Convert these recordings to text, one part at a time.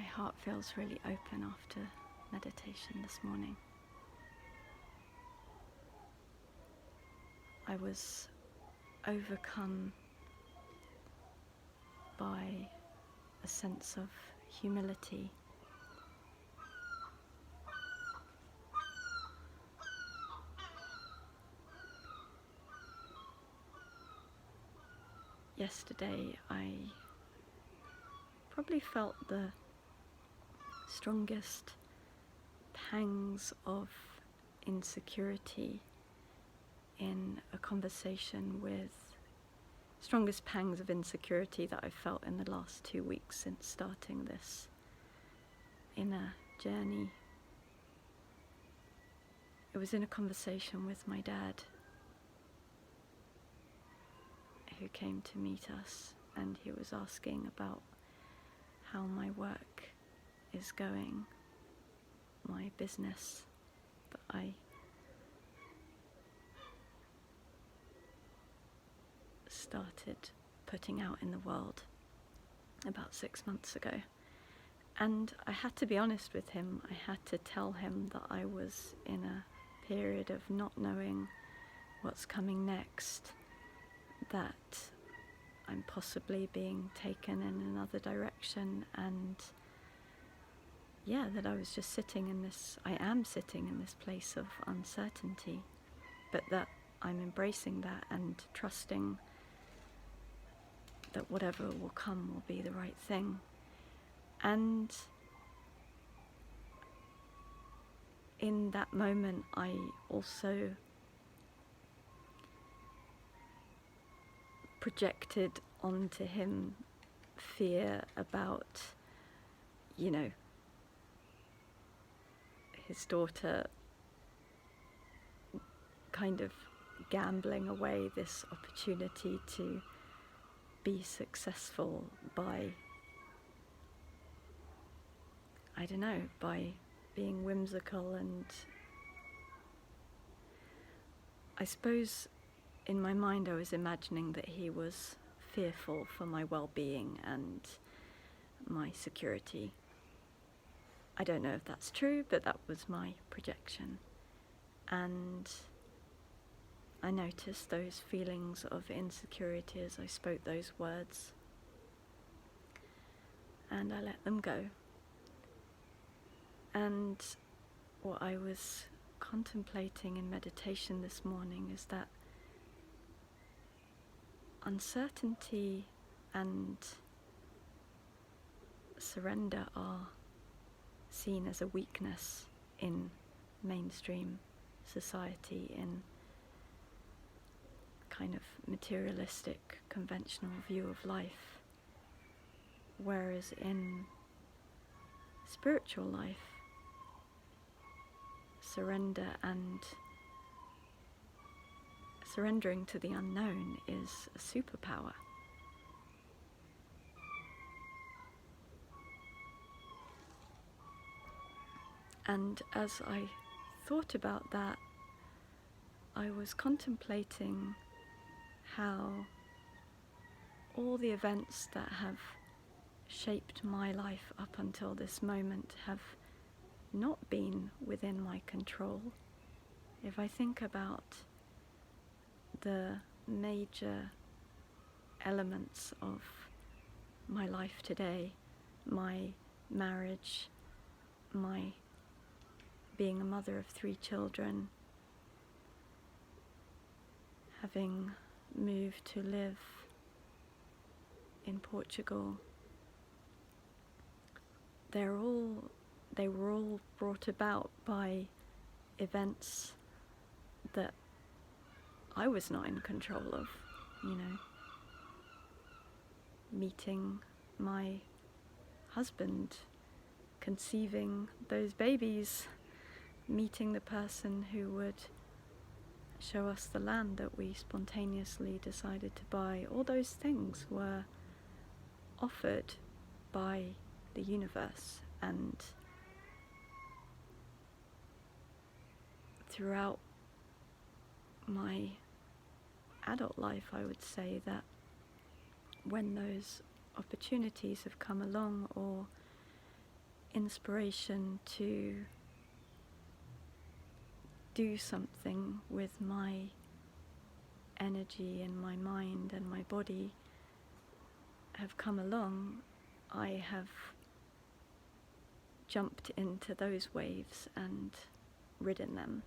heart feels really open after meditation this morning. I was overcome by a sense of humility. Yesterday I probably felt the strongest pangs of insecurity in a conversation strongest pangs of insecurity that I've felt in the last 2 weeks since starting this inner journey. It was in a conversation with my dad, who came to meet us, and he was asking about how my work is going, my business that I started putting out in the world about 6 months ago. And I had to be honest with him. I had to tell him that I was in a period of not knowing what's coming next, that I'm possibly being taken in another direction, and that I was just I am sitting in this place of uncertainty, but that I'm embracing that and trusting that whatever will come will be the right thing. And in that moment, I also projected onto him fear about, his daughter kind of gambling away this opportunity to be successful by being whimsical. And I suppose in my mind I was imagining that he was fearful for my well-being and my security. I don't know if that's true, but that was my projection. And I noticed those feelings of insecurity as I spoke those words, and I let them go. And what I was contemplating in meditation this morning is that uncertainty and surrender are seen as a weakness in mainstream society, in kind of materialistic, conventional view of life, whereas in spiritual life, surrendering to the unknown is a superpower. And as I thought about that, I was contemplating how all the events that have shaped my life up until this moment have not been within my control. If I think about the major elements of my life today, my marriage, my being a mother of 3 children, having moved to live in Portugal, they were all brought about by events that I was not in control of, meeting my husband, conceiving those babies, meeting the person who would show us the land that we spontaneously decided to buy. All those things were offered by the universe, and throughout my adult life, I would say that when those opportunities have come along, or inspiration to do something with my energy and my mind and my body have come along, I have jumped into those waves and ridden them.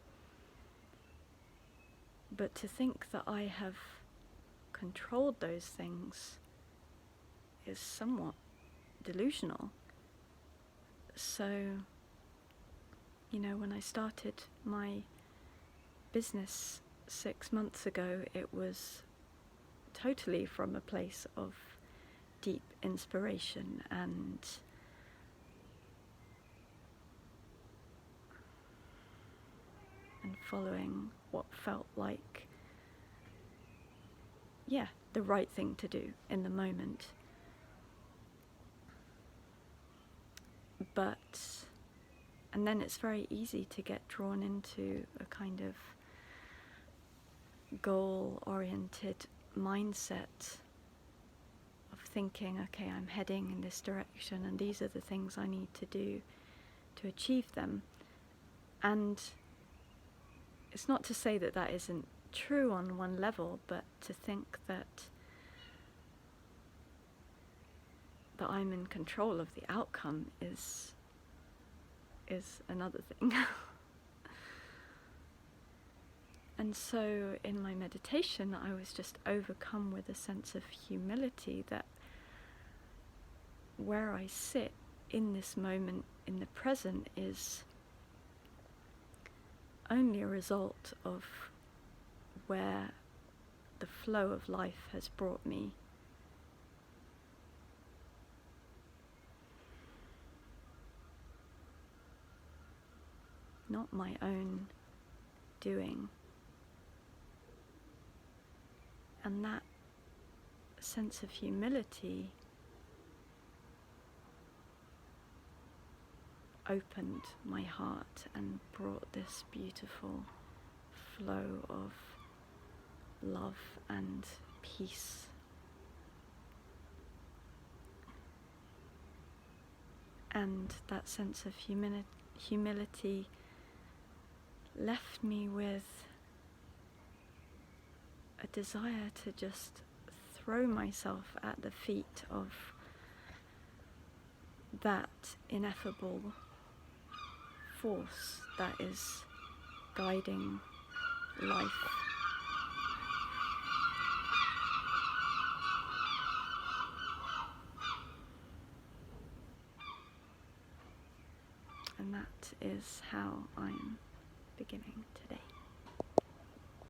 But to think that I have controlled those things is somewhat delusional. So, when I started my business 6 months ago, it was totally from a place of deep inspiration and following what felt like, the right thing to do in the moment. And then it's very easy to get drawn into a kind of goal-oriented mindset of thinking, okay, I'm heading in this direction and these are the things I need to do to achieve them. And it's not to say that that isn't true on one level, but to think that I'm in control of the outcome is another thing. And so in my meditation, I was just overcome with a sense of humility that where I sit in this moment, in the present, is only a result of where the flow of life has brought me. Not my own doing. And that sense of humility opened my heart and brought this beautiful flow of love and peace. And that sense of humility left me with a desire to just throw myself at the feet of that ineffable force that is guiding life. And that is how I'm beginning.